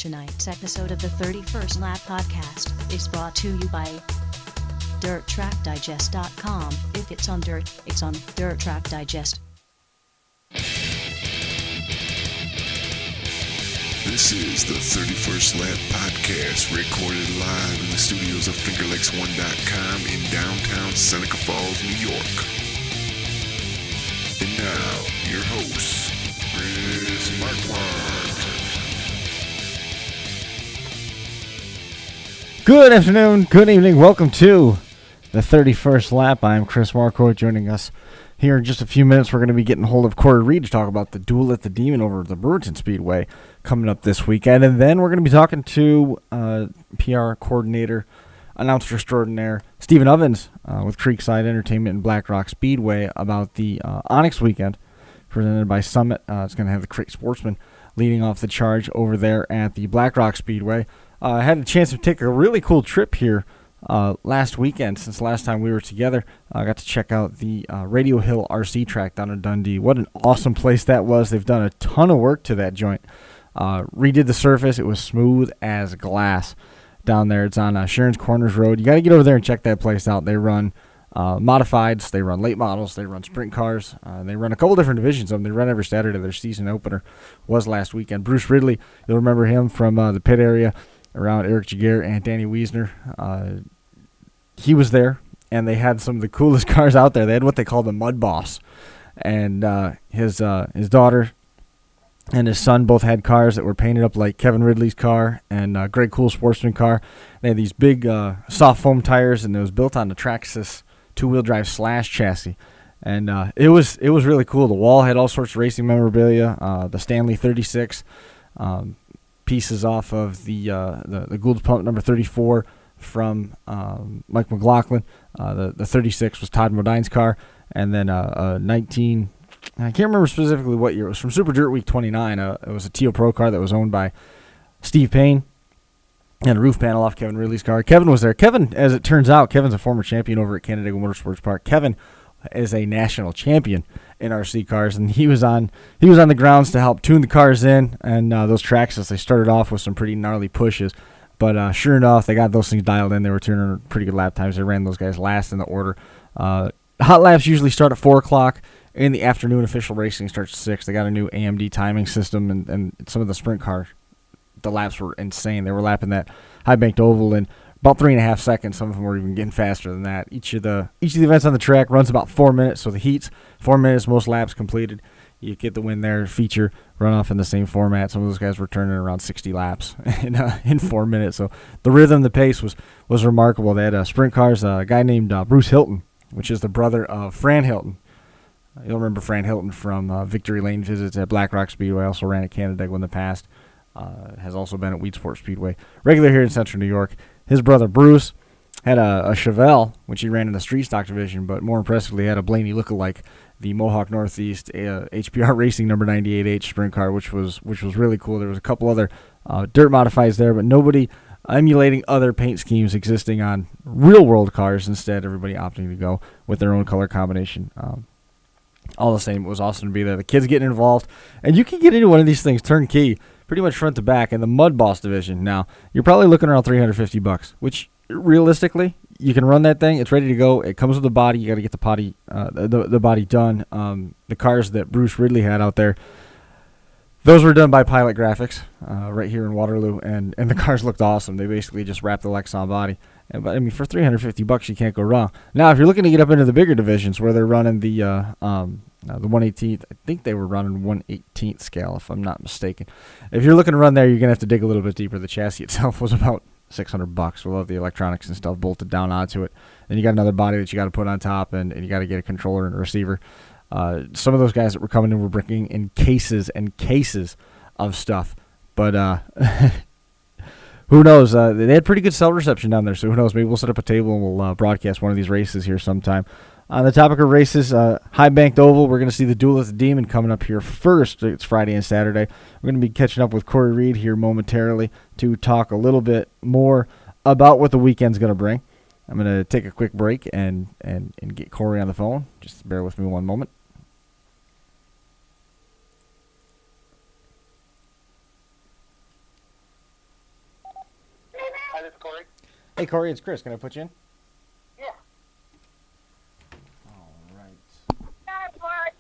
Tonight's episode of the 31st Lap Podcast is brought to you by DIRTtrackdigest.com. If it's on dirt, it's on Dirt Track Digest. This is the 31st Lap Podcast, recorded live in the studios of FingerLakes1.com in downtown Seneca Falls, New York. And now, your hosts, Chris Marquardt. Good afternoon, good evening, welcome to the 31st Lap. I'm Chris Marquardt. Joining us here in just a few minutes, we're going to be getting hold of Cory Reed to talk about the Duel at the Demon over at the Brewerton Speedway coming up this weekend. And then we're going to be talking to PR coordinator, announcer extraordinaire, Stephen Ovens with Creekside Entertainment and Black Rock Speedway about the Onyx Weekend presented by Summit. It's going to have the Crate Sportsman leading off the charge over there at the Black Rock Speedway. I had a chance to take a really cool trip here last weekend. Since the last time we were together, I got to check out the Radio Hill RC track down in Dundee. What an awesome place that was. They've done a ton of work to that joint. Redid the surface. It was smooth as glass down there. It's on Sharon's Corners Road. You got to get over there and check that place out. They run modifieds, they run late models, they run sprint cars, they run a couple different divisions of them. They run every Saturday. Their season opener was last weekend. Bruce Ridley, you'll remember him from the pit area around Eric Jaguar and Danny Wiesner. He was there, and they had some of the coolest cars out there. They had what they call the Mud Boss, and his daughter and his son both had cars that were painted up like Kevin Ridley's car and Greg Cool Sportsman car. They had these big soft foam tires, and it was built on the Traxxas two-wheel drive slash chassis. And it was really cool. The wall had all sorts of racing memorabilia. The Stanley 36 pieces off of the Gould's Pump number 34 from Mike McLaughlin. The 36 was Todd Modine's car. And then a 19... I can't remember specifically what year. It was from Super Dirt Week 29. It was a Tio Pro car that was owned by Steve Payne. And a roof panel off Kevin Ridley's car. Kevin was there. Kevin, as it turns out, Kevin's a former champion over at Canandaigua Motorsports Park. Kevin is a national champion in RC cars, and he was on the grounds to help tune the cars in. And those Traxxas, they started off with some pretty gnarly pushes. But sure enough, they got those things dialed in. They were turning pretty good lap times. They ran those guys last in the order. Hot laps usually start at 4 o'clock. In the afternoon, official racing starts at 6. They got a new AMD timing system, and some of the sprint cars, the laps were insane. They were lapping that high-banked oval in about 3.5 seconds. Some of them were even getting faster than that. Each of the events on the track runs about 4 minutes, so the heats, 4 minutes, most laps completed. You get the win there. Feature, run off in the same format. Some of those guys were turning around 60 laps in 4 minutes. So the rhythm, the pace was remarkable. They had sprint cars, a guy named Bruce Hilton, which is the brother of Fran Hilton. You'll remember Fran Hilton from Victory Lane visits at Black Rock Speedway. Also ran at Canandaigua in the past. Has also been at Weedsport Speedway. Regular here in Central New York. His brother Bruce had a Chevelle, which he ran in the street stock division, but more impressively had a Blaney lookalike, the Mohawk Northeast HPR Racing number 98H sprint car, which was really cool. There was a couple other dirt modifieds there, but nobody emulating other paint schemes existing on real-world cars. Instead, everybody opting to go with their own color combination. All the same, it was awesome to be there. The kids getting involved, and you can get into one of these things turnkey, pretty much front to back, in the Mud Boss division. Now, you're probably looking around $350, which realistically, you can run that thing. It's ready to go. It comes with a body. You got to get the body, the body done. The cars that Bruce Ridley had out there, those were done by Pilot Graphics right here in Waterloo, and the cars looked awesome. They basically just wrapped the Lexan body. But I mean, for $350, you can't go wrong. Now, if you're looking to get up into the bigger divisions where they're running the 1/18th, I think they were running 1/18th scale, if I'm not mistaken. If you're looking to run there, you're gonna have to dig a little bit deeper. The chassis itself was about $600 with all the electronics and stuff bolted down onto it. Then you got another body that you got to put on top, and you got to get a controller and a receiver. Some of those guys that were coming in were bringing in cases and cases of stuff, but who knows? They had pretty good cell reception down there, so who knows? Maybe we'll set up a table and we'll broadcast one of these races here sometime. On the topic of races, High Banked Oval, we're going to see the Duel at the Demon coming up here first. It's Friday and Saturday. We're going to be catching up with Cory Reed here momentarily to talk a little bit more about what the weekend's going to bring. I'm going to take a quick break and get Cory on the phone. Just bear with me one moment. Hi, this is Cory. Hey, Corey, it's Chris. Can I put you in? Yeah. All right.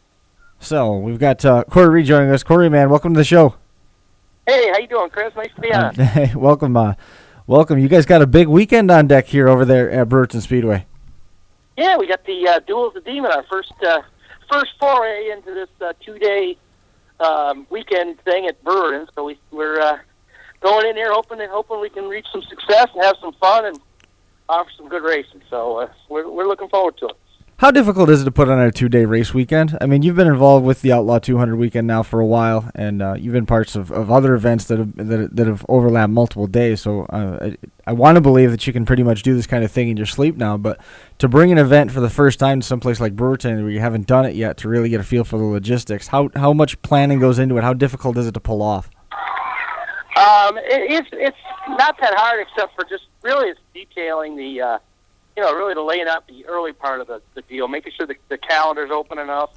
So we've got Cory Reed joining us. Cory, man, welcome to the show. Hey, how you doing, Chris? Nice to be on. Hey, welcome. Welcome. You guys got a big weekend on deck here over there at Brewerton Speedway. Yeah, we got the Duel of the Demon, our first foray into this 2-day weekend thing at Brewerton. So we're going in here hoping we can reach some success and have some fun and offer some good racing. So we're looking forward to it. How difficult is it to put on a 2-day race weekend? I mean, you've been involved with the Outlaw 200 weekend now for a while, and you've been parts of other events that have overlapped multiple days. So I want to believe that you can pretty much do this kind of thing in your sleep now. But to bring an event for the first time to someplace like Brewerton where you haven't done it yet to really get a feel for the logistics, how much planning goes into it? How difficult is it to pull off? It's not that hard, except for just really it's detailing the. Really to laying out the early part of the deal, making sure the calendar's open enough,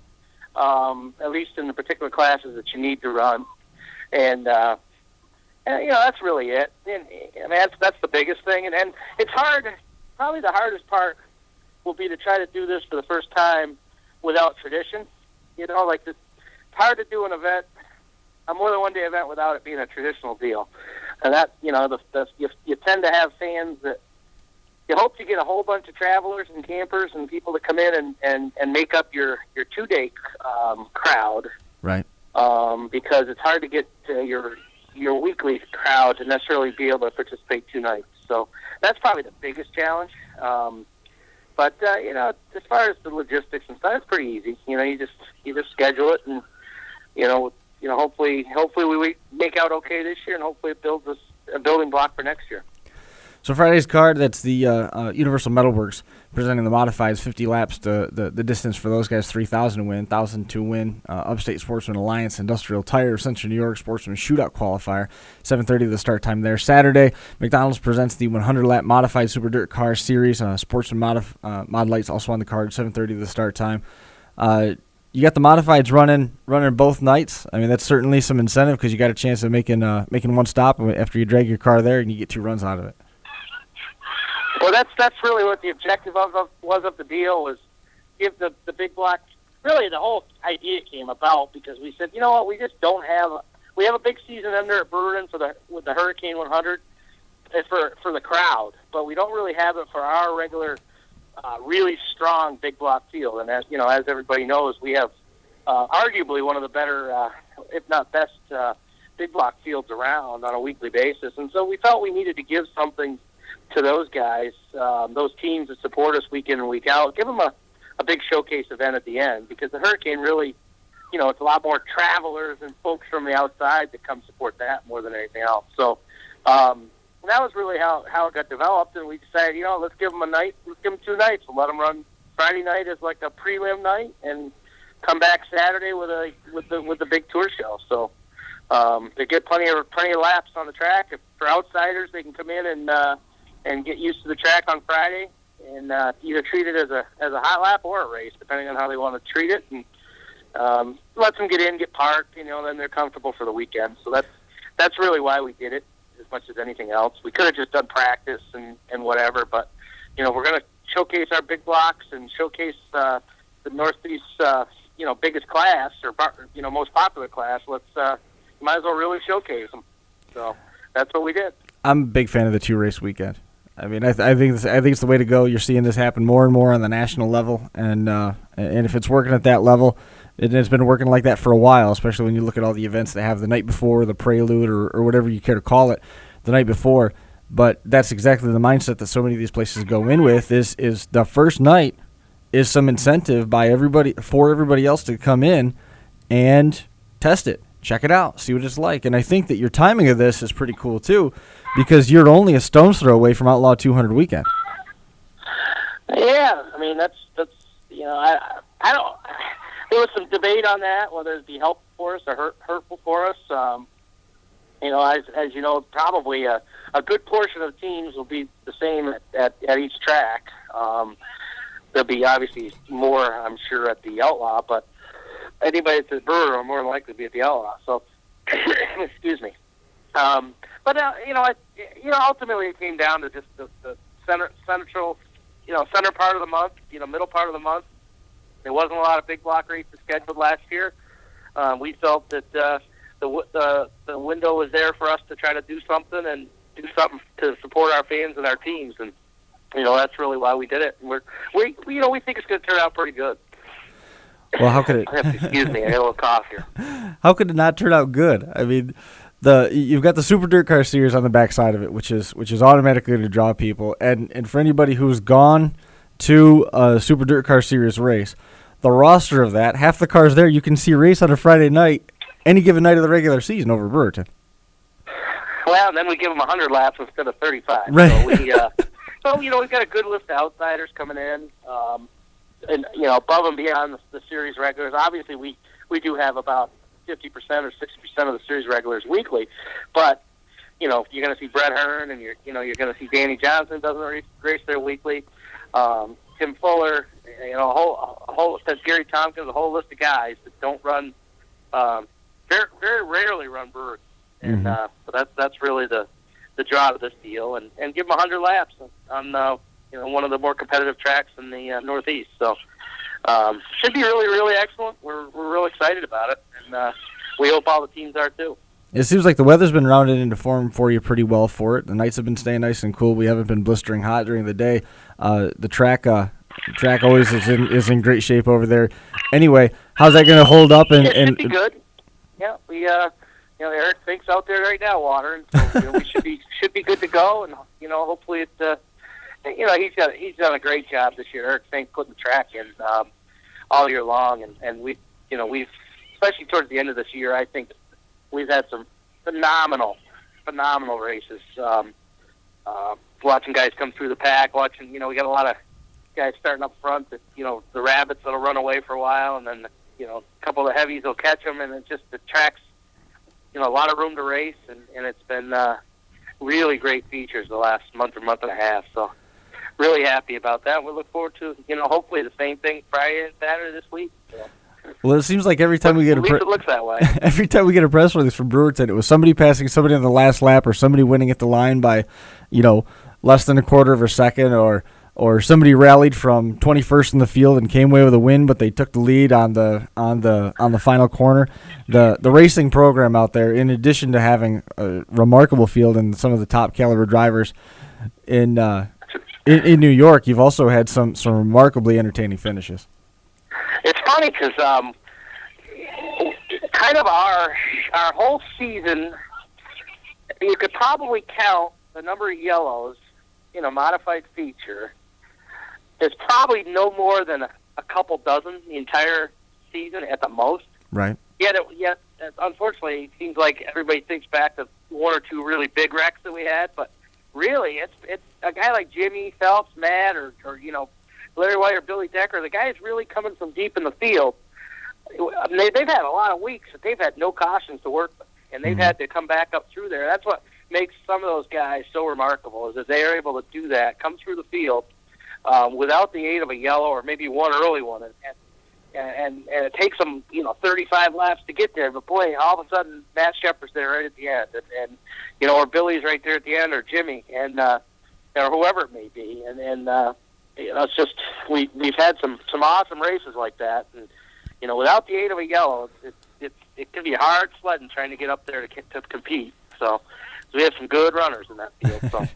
at least in the particular classes that you need to run. And that's really it. And I mean, that's the biggest thing. And it's hard. Probably the hardest part will be to try to do this for the first time without tradition. It's hard to do an event, a more than one day event, without it being a traditional deal. And that, you tend to have fans that you hope to get a whole bunch of travelers and campers and people to come in and make up your 2-day crowd. Right. Because it's hard to get your weekly crowd to necessarily be able to participate 2 nights. So that's probably the biggest challenge. But as far as the logistics and stuff, it's pretty easy. You just schedule it, and hopefully we make out okay this year, and hopefully it builds us a building block for next year. So Friday's card, that's the Universal Metalworks presenting the modifieds, 50 laps. The distance for those guys, 3,000 to win, 1,000 to win. Upstate Sportsman Alliance, Industrial Tire, Central New York Sportsman Shootout Qualifier, 7:30 the start time there. Saturday, McDonald's presents the 100-lap Modified Super DIRTcar Series. Sportsman Mod Lights also on the card, 7:30 the start time. You got the modifieds running both nights. I mean, that's certainly some incentive because you got a chance of making one stop after you drag your car there and you get 2 runs out of it. Well, that's really what the objective was of the deal, was give the big block. Really, the whole idea came about because we said, you know what, we just don't have. We have a big season under at Brewerton with the Hurricane 100 for the crowd, but we don't really have it for our regular, really strong big block field. And as everybody knows, we have arguably one of the better, if not best, big block fields around on a weekly basis. And so we felt we needed to give something to those guys, those teams that support us week in and week out, give them a big showcase event at the end, because the Hurricane really, it's a lot more travelers and folks from the outside that come support that more than anything else. So that was really how it got developed, and we decided, let's give them a night, let's give them 2 nights. We'll let them run Friday night as like a prelim night, and come back Saturday with the big tour show. So they get plenty of laps on the track. If for outsiders, they can come in and get used to the track on Friday, and either treat it as a hot lap or a race, depending on how they want to treat it, and let them get in, get parked, then they're comfortable for the weekend. So that's really why we did it, as much as anything else. We could have just done practice and whatever, but we're going to showcase our big blocks and showcase the Northeast biggest class, or most popular class. Let's might as well really showcase them. So that's what we did. I'm a big fan of the 2-race weekend. I mean, I think it's the way to go. You're seeing this happen more and more on the national level, and if it's working at that level, it's been working like that for a while. Especially when you look at all the events they have the night before, the prelude, or whatever you care to call it, the night before. But that's exactly the mindset that so many of these places go in with. Is the first night is some incentive for everybody else to come in and test it. Check it out, see what it's like. And I think that your timing of this is pretty cool, too, because you're only a stone's throw away from Outlaw 200 weekend. Yeah, I mean, that's I don't. There was some debate on that, whether it'd be helpful for us or hurtful for us. As you know, probably a good portion of teams will be the same at each track. There'll be obviously more, I'm sure, at the Outlaw, but anybody that's at Brewer are more than likely to be at the Outlaw. So, excuse me. But But ultimately it came down to just the center part of the month, middle part of the month. There wasn't a lot of big block races scheduled last year. We felt that the window was there for us to try to do something to support our fans and our teams, and that's really why we did it. And we think it's going to turn out pretty good. Well, how could it? Excuse me, I got a little cough here. How could it not turn out good? I mean, you've got the Super DIRTcar Series on the backside of it, which is automatically to draw people, and for anybody who's gone to a Super DIRTcar Series race, the roster of that, half the cars there you can see race on a Friday night, any given night of the regular season over Brewerton. Well, then we give them 100 laps instead of 35. Right. So we've got a good list of outsiders coming in, and above and beyond the series regulars. Obviously, we do have about 50% or 60% of the series regulars weekly, but you're going to see Brett Hearn, and you're going to see Danny Johnson doesn't race there weekly. Tim Fuller, a whole Gary Tompkins, a whole list of guys that don't run, very, very rarely run Brewerton. And so that's really the draw of this deal, and give them 100 laps on one of the more competitive tracks in the Northeast. So should be really, really excellent. We're real excited about it, and we hope all the teams are too. It seems like the weather's been rounded into form for you pretty well for it. The nights have been staying nice and cool. We haven't been blistering hot during the day. The track always is in great shape over there. Anyway, how's that going to hold up? It should be good. Yeah, we Eric Fink's out there right now watering, so we should be good to go, and hopefully it. He's done a great job this year. Eric Fink putting the track in all year long, and we've especially towards the end of this year, I think we've had some phenomenal races. Watching guys come through the pack, we got a lot of guys starting up front that the rabbits that'll run away for a while, and then a couple of the heavies will catch them, and it's just the track's a lot of room to race, and it's been really great features the last month and a half. So really happy about that. We look forward to hopefully the same thing Friday and Saturday this week. So. Well, it seems like every time we get at least it looks that way. Every time we get a press release from Brewerton, it was somebody passing somebody on the last lap, or somebody winning at the line by less than a quarter of a second, or somebody rallied from 21st in the field and came away with a win, but they took the lead on the final corner. The racing program out there, in addition to having a remarkable field and some of the top caliber drivers in New York, you've also had some remarkably entertaining finishes. It's funny because kind of our whole season, you could probably count the number of yellows in a modified feature. There's probably no more than a couple dozen the entire season at the most. Right. Yet, unfortunately, it seems like everybody thinks back to one or two really big wrecks that we had, but really, it's a guy like Jimmy Phelps, Matt, or Larry White or Billy Decker. The guy is really coming from deep in the field. They've had a lot of weeks that they've had no cautions to work with, and they've had to come back up through there. That's what makes some of those guys so remarkable, is that they are able to do that, come through the field without the aid of a yellow or maybe one early one, and it takes them 35 laps to get there. But boy, all of a sudden Matt Shepard's there right at the end, and or Billy's right there at the end, or Jimmy, and or whoever it may be, and it's just we've had some awesome races like that, and without the aid of a yellow, it can be hard sledding trying to get up there to compete. So we have some good runners in that field. So.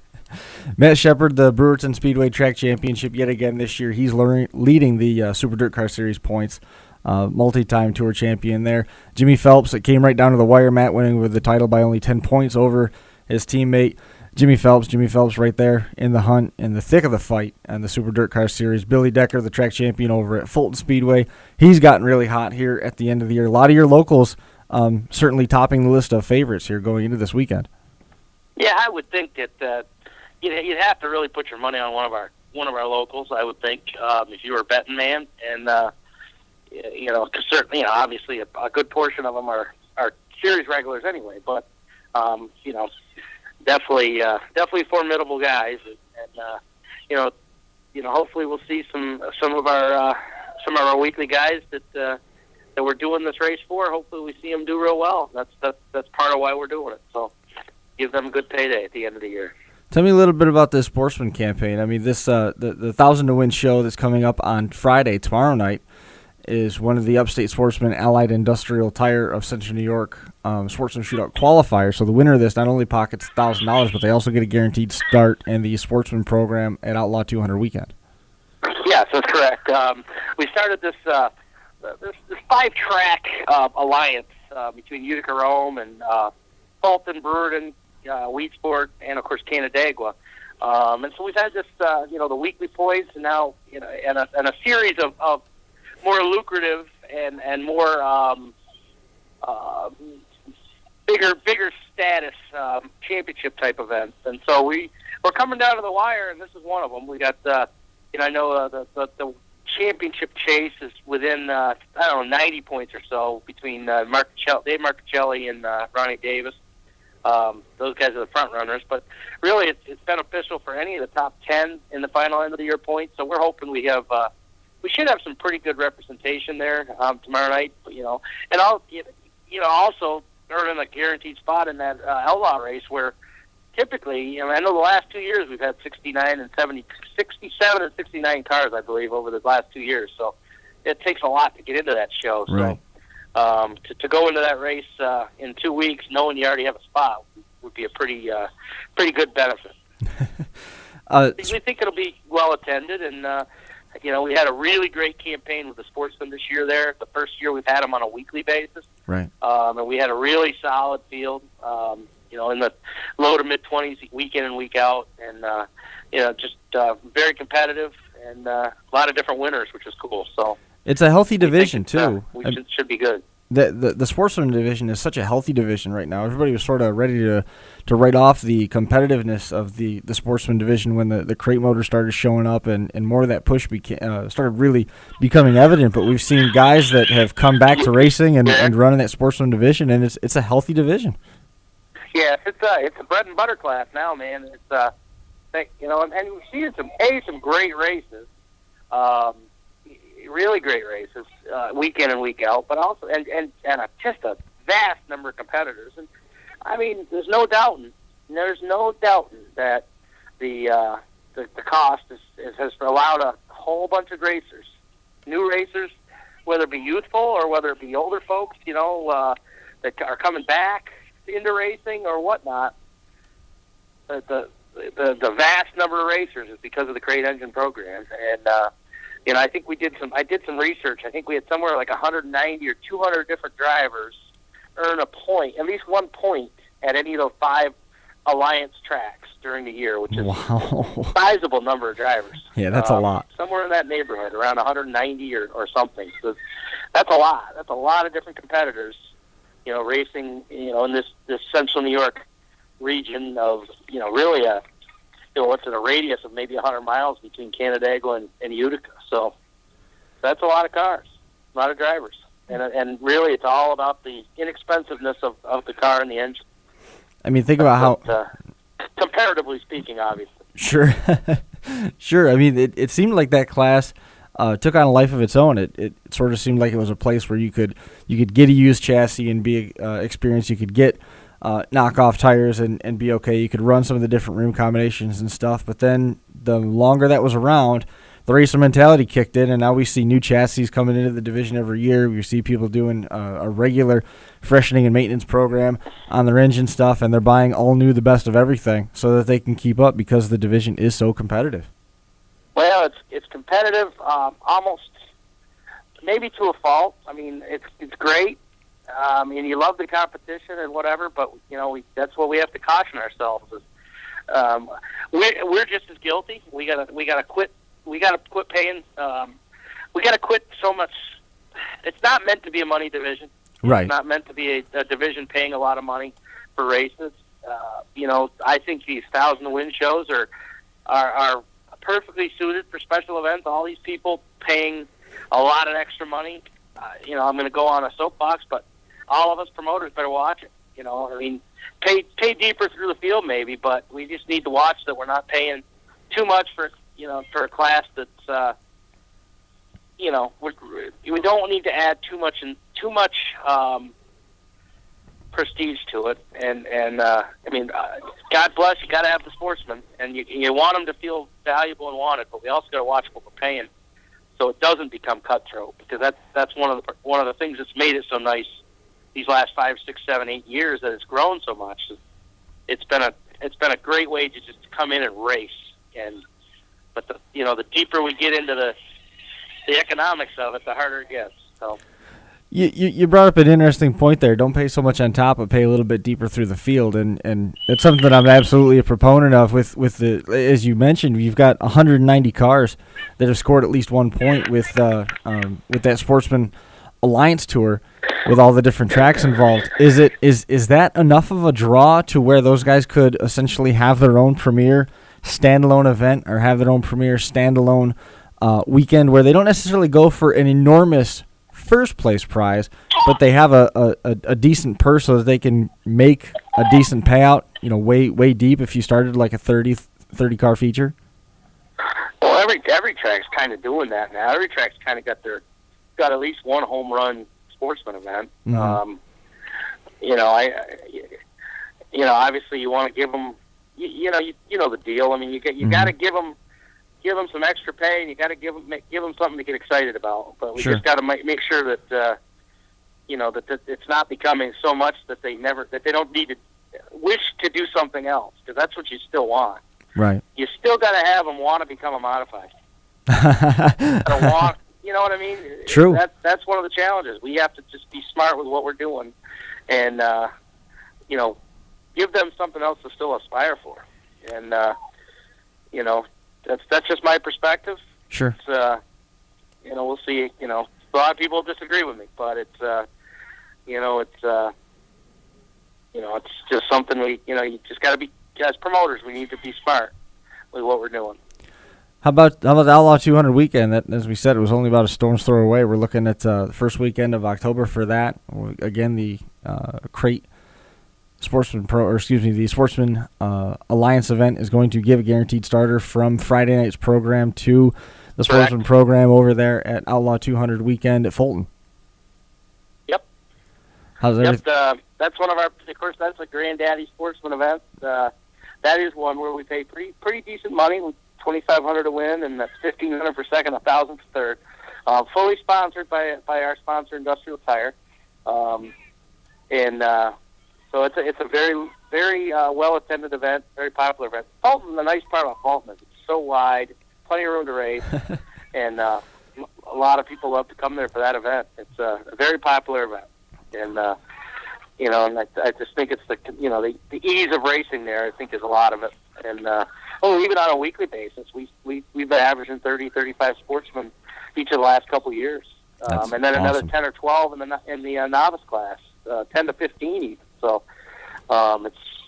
Matt Shepard, the Brewerton Speedway Track Championship yet again this year. He's leading the Super DIRTcar Series points, multi-time tour champion there. Jimmy Phelps, it came right down to the wire. Matt winning with the title by only 10 points over his teammate. Jimmy Phelps right there in the hunt, in the thick of the fight on the Super DIRTcar Series. Billy Decker, the track champion over at Fulton Speedway. He's gotten really hot here at the end of the year. A lot of your locals certainly topping the list of favorites here going into this weekend. Yeah, I would think that you'd have to really put your money on one of our locals. I would think if you were a betting man, and cause certainly obviously a good portion of them are series regulars anyway. But definitely formidable guys, and hopefully we'll see some of our weekly guys that we're doing this race for. Hopefully we see them do real well. That's part of why we're doing it. So give them a good payday at the end of the year. Tell me a little bit about this Sportsman campaign. I mean, this the 1,000 to Win show that's coming up on Friday, tomorrow night, is one of the Upstate Sportsman Allied Industrial Tire of Central New York Sportsman Shootout qualifiers. So the winner of this not only pockets $1,000, but they also get a guaranteed start in the Sportsman program at Outlaw 200 Weekend. Yes, that's correct. We started this 5-track alliance between Utica Rome and Fulton, Brewerton, Weedsport, and of course Canandaigua. And so we've had this, the weekly points, and now, and a series of more lucrative and more bigger status championship type events. And so we're coming down to the wire, and this is one of them. We got the championship chase is within 90 points or so between Dave Marchelli and Ronnie Davis. Those guys are the front runners, but really it's beneficial for any of the top 10 in the final end of the year points. So we're hoping we should have some pretty good representation there tomorrow night. And also earning a guaranteed spot in that Outlaw race where typically, I know the last 2 years we've had 67 and 69 cars, I believe, over the last 2 years. So it takes a lot to get into that show. Right. So to go into that race in 2 weeks, knowing you already have a spot, would be a pretty good benefit. We think it'll be well attended, and we had a really great campaign with the sportsmen this year. There, the first year we've had them on a weekly basis, right? And we had a really solid field. In the low to mid 20s, week in and week out, and just very competitive, and a lot of different winners, which is cool. So it's a healthy division too. We should be good. The sportsman division is such a healthy division right now. Everybody was sort of ready to write off the competitiveness of the sportsman division when the crate motor started showing up and more of that push started really becoming evident. But we've seen guys that have come back to racing and running that sportsman division, and it's a healthy division. Yeah, it's a bread and butter class now, man. It's and we've seen some great races, really great races, week in and week out, but also and just a vast number of competitors. And I mean, there's no doubting that the cost has allowed a whole bunch of racers, new racers, whether it be youthful or whether it be older folks, that are coming back into racing or whatnot. The vast number of racers is because of the Crate Engine program, and I think I did some research. I think we had somewhere like 190 or 200 different drivers earn a point, at least 1 point, at any of those 5 Alliance tracks during the year, which is a sizable number of drivers. Yeah, that's a lot. Somewhere in that neighborhood, around 190 or something. So that's a lot. That's a lot of different competitors, racing, in this central New York region of, really what's in a radius of maybe 100 miles between Canandaigua and Utica. So that's a lot of cars, a lot of drivers. And really it's all about the inexpensiveness of the car and the engine. I mean, think about how... comparatively speaking, obviously. Sure. Sure. I mean, it seemed like that class took on a life of its own. It sort of seemed like it was a place where you could get a used chassis and be experienced. You could get knockoff tires and be okay. You could run some of the different room combinations and stuff. But then the longer that was around, the racer mentality kicked in, and now we see new chassis coming into the division every year. We see people doing a regular freshening and maintenance program on their engine stuff, and they're buying all new, the best of everything, so that they can keep up because the division is so competitive. Well, it's competitive, almost maybe to a fault. I mean, it's great, and you love the competition and whatever. But that's what we have to caution ourselves. Is we're just as guilty. We gotta quit. We gotta quit paying. We gotta quit so much. It's not meant to be a money division. Right. It's not meant to be a division paying a lot of money for races. I think these 1,000 to Win shows are perfectly suited for special events. All these people paying a lot of extra money. I'm going to go on a soapbox, but all of us promoters better watch it. Pay deeper through the field maybe, but we just need to watch that we're not paying too much for a class that's we don't need to add too much prestige to it, and I mean, God bless, you got to have the sportsman, and you want them to feel valuable and wanted, but we also got to watch what we're paying, so it doesn't become cutthroat, because that's one of the things that's made it so nice these last 5, 6, 7, 8 years that it's grown so much. It's been a great way to just come in and race, but the deeper we get into the economics of it, the harder it gets. So. You brought up an interesting point there. Don't pay so much on top, but pay a little bit deeper through the field, and it's something that I'm absolutely a proponent of. With the, as you mentioned, you've got 190 cars that have scored at least 1 point with that Sportsman Alliance Tour, with all the different tracks involved. Is that enough of a draw to where those guys could essentially have their own premier standalone event, or have their own premier standalone weekend, where they don't necessarily go for an enormous first place prize, but they have a decent purse so that they can make a decent payout, way deep if you started like a 30 car feature? Well, every track's kind of doing that now. Every track's kind of got at least one home run sportsman event. Mm-hmm. Obviously you want to give them, you know the deal. I mean, you got to give them some extra pay, and you got to give them something to get excited about. But we just got to make sure that that it's not becoming so much that they don't need to wish to do something else, because that's what you still want. Right. You still got to have them want to become a modified. You know what I mean? True. That's one of the challenges. We have to just be smart with what we're doing, and give them something else to still aspire for. And that's just my perspective. Sure. It's, we'll see. A lot of people disagree with me, but it's just something you just got to be, as promoters, we need to be smart with what we're doing. How about the Outlaw 200 weekend? That, as we said, it was only about a stone's throw away. We're looking at the first weekend of October for that. Again, the Crate Sportsman the Sportsman Alliance event is going to give a guaranteed starter from Friday night's program to the Sportsman program over there at Outlaw 200 weekend at Fulton. Yep. How's everything? That's one of our, of course, that's a Granddaddy Sportsman event. That is one where we pay pretty decent money, $2,500 to win, and that's $1,500 for second, $1,000 for third. Fully sponsored by our sponsor, Industrial Tire, so it's a very, very well attended event, very popular event. Fulton, the nice part about Fulton is it's so wide, plenty of room to race, and a lot of people love to come there for that event. It's a very popular event, and and I just think it's the ease of racing there. I think is a lot of it, and even on a weekly basis, we've been averaging 30, 35 sportsmen each of the last couple of years, and then awesome. Another 10 or 12 in the novice class, 10 to 15 even. So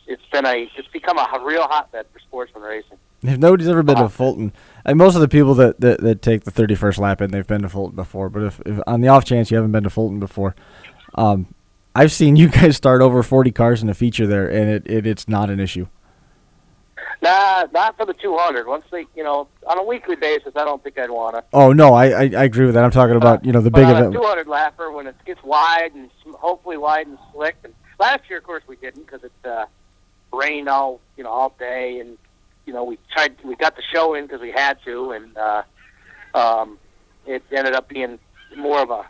it's become a real hotbed for sportsman racing. If nobody's ever been to Fulton, and most of the people that take the 31st lap in, they've been to Fulton before. But if on the off chance you haven't been to Fulton before, I've seen you guys start over 40 cars in a feature there, and it's not an issue. Nah, not for the 200. Once they, on a weekly basis, I don't think I'd want to. Oh no, I agree with that. I'm talking about the big on event. A 200 lapper when it gets wide and hopefully wide and slick. And last year, of course, we didn't because it rained all day, and we got the show in because we had to, and it ended up being more of a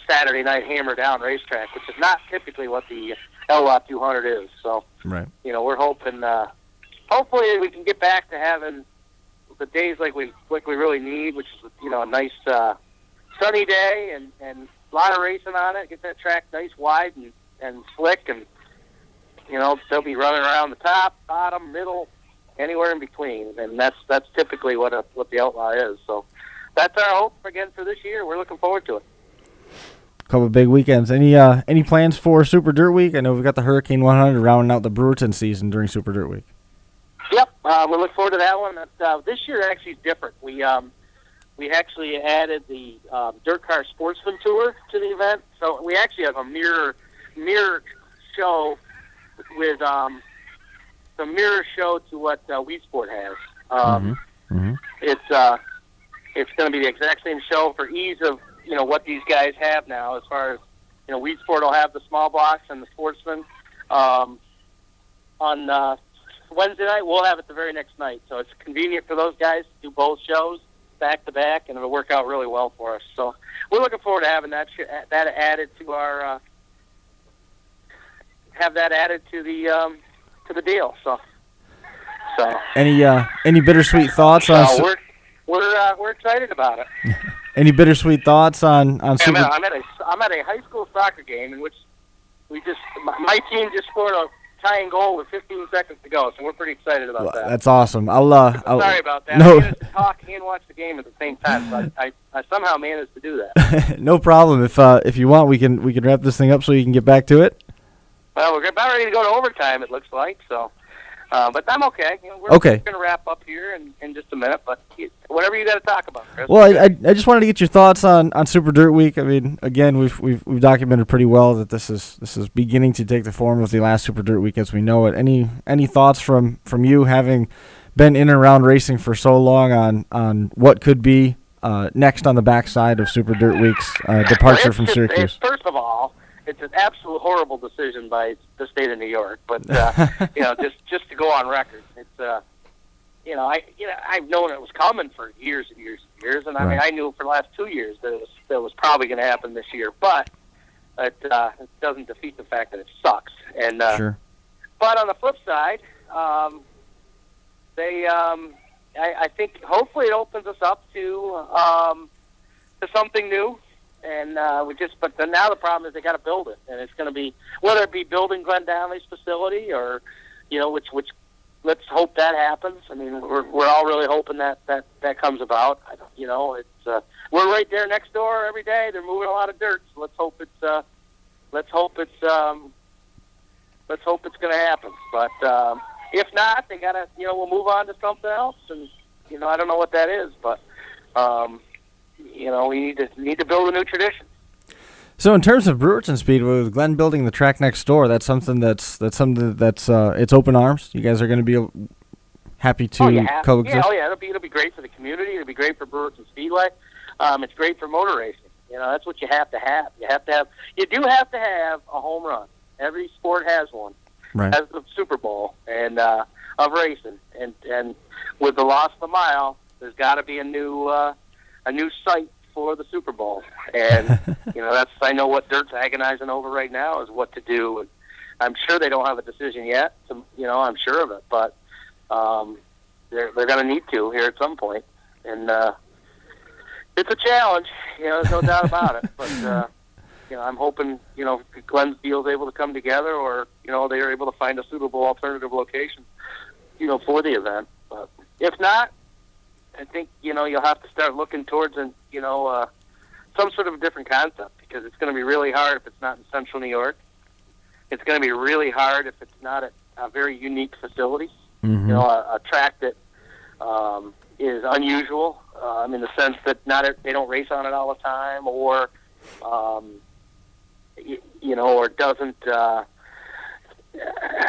Saturday night hammer down racetrack, which is not typically what the LLOT 200 is. So right. We're hoping. Hopefully we can get back to having the days like we really need, which is a nice sunny day and a lot of racing on it. Get that track nice, wide and slick, and they'll be running around the top, bottom, middle, anywhere in between, and that's typically what the Outlaw is. So that's our hope again for this year. We're looking forward to it. Couple of big weekends. Any plans for Super Dirt Week? I know we've got the Hurricane 100 rounding out the Brewerton season during Super Dirt Week. Yep, we look forward to that one. This year actually is different. We actually added the DIRTcar Sportsman Tour to the event, so we actually have a mirror show with the mirror show to what Wii Sport has. It's going to be the exact same show for ease of what these guys have now as far as Weed Sport will have the small blocks and the Sportsman on Wednesday night. We'll have it the very next night, so it's convenient for those guys to do both shows back to back, and it'll work out really well for us. So we're looking forward to having that added to our to the deal. So any bittersweet thoughts on? So we're excited about it. Any bittersweet thoughts on Super? I'm at a high school soccer game in which my team just scored a tying goal with 15 seconds to go, so we're pretty excited about that. That's awesome. Sorry about that. No. I managed to talk and watch the game at the same time, but I somehow managed to do that. No problem. If you want, we can wrap this thing up so you can get back to it. Well, we're about ready to go to overtime, it looks like. So, but I'm okay. We're Okay. going to wrap up here in just a minute. But whatever you got to talk about, Chris. Well, I just wanted to get your thoughts on Super Dirt Week. I mean, again, we've documented pretty well that this is beginning to take the form of the last Super Dirt Week as we know it. Any thoughts from you, having been in and around racing for so long, on what could be next on the backside of Super Dirt Week's departure from Syracuse? First of all, it's an absolute horrible decision by the state of New York, but just to go on record, it's I've known it was coming for years and years and years, and I mean I knew for the last 2 years that it was probably going to happen this year, but it doesn't defeat the fact that it sucks. And sure. But on the flip side, I think hopefully it opens us up to something new. And but now the problem is they got to build it, and it's going to be whether it be building Glenn Donnelly's facility or, which let's hope that happens. I mean, we're all really hoping that comes about. It's we're right there next door every day. They're moving a lot of dirt, so let's hope it's going to happen. But if not, they got to we'll move on to something else, and I don't know what that is, but. We need to build a new tradition. So in terms of Brewerton Speedway, with Glenn building the track next door, that's something that's it's open arms. You guys are going to be happy to coexist. It'll be great for the community. It'll be great for Brewerton Speedway. It's great for motor racing. That's what you have to have. You do have to have a home run. Every sport has one. Right. Has the Super Bowl and of racing, and with the loss of the mile, there's got to be a new site for the Super Bowl, and I know what Dirt's agonizing over right now is what to do. And I'm sure they don't have a decision yet. I'm sure of it, but they're going to need to here at some point, and it's a challenge. There's no doubt about it. But I'm hoping Glenn's deal is able to come together, or they are able to find a suitable alternative location, for the event. But if not, I think you'll have to start looking towards some sort of a different concept, because it's going to be really hard if it's not in Central New York. It's going to be really hard if it's not at a very unique facility. Mm-hmm. A track that is unusual in the sense that they don't race on it all the time, or or doesn't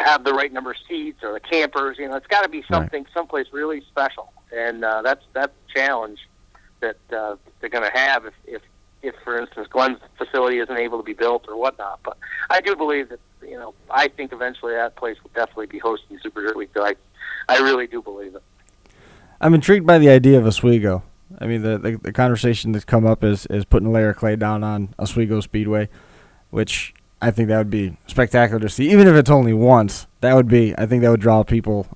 have the right number of seats or the campers. It's got to be something, someplace really special. And that's the challenge that they're going to have if, for instance, Glenn's facility isn't able to be built or whatnot. But I do believe that, I think eventually that place will definitely be hosting Super Dirt Week. I really do believe it. I'm intrigued by the idea of Oswego. I mean, the conversation that's come up is putting a layer of clay down on Oswego Speedway, which I think that would be spectacular to see. Even if it's only once, I think that would draw people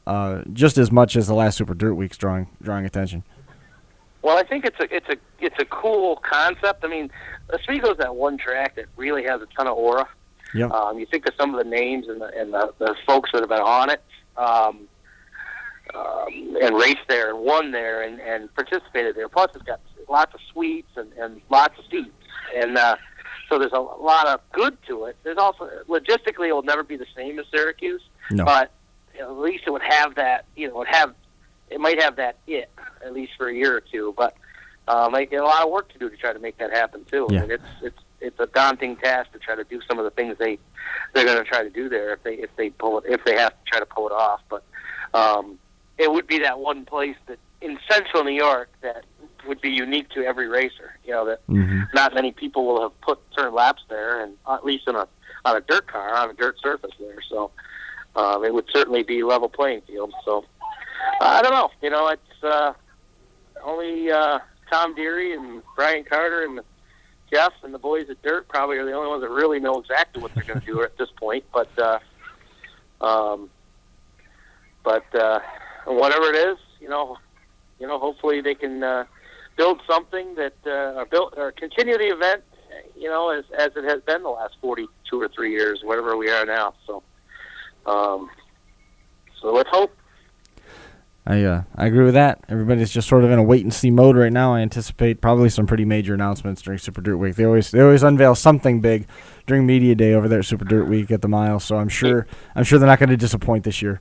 just as much as the last Super Dirt Week's drawing attention. Well, I think it's a cool concept. I mean, Oswego's that one track that really has a ton of aura. Yep. You think of some of the names and the folks that have been on it, and raced there and won there and participated there. Plus, it's got lots of suites and lots of seats, and so there's a lot of good to it. There's also logistically, it will never be the same as Syracuse, but at least it would have that. It might have that at least for a year or two, but they get a lot of work to do to try to make that happen too. Yeah. I mean, it's a daunting task to try to do some of the things they're going to try to do there if they have to try to pull it off. But it would be that one place that in Central New York that would be unique to every racer. That not many people will have turned laps there, and at least on a dirt car, on a dirt surface there. So it would certainly be a level playing field. So I don't know. It's only Tom Deary and Brian Carter and Jeff and the boys at Dirt probably are the only ones that really know exactly what they're going to do at this point. But whatever it is, hopefully they can build something that or continue the event, as it has been the last 42 or 3 years, whatever we are now. So let's hope. I agree with that. Everybody's just sort of in a wait-and-see mode right now. I anticipate probably some pretty major announcements during Super Dirt Week. They always unveil something big during Media Day over there at Super Dirt Week at the mile. So I'm sure they're not going to disappoint this year.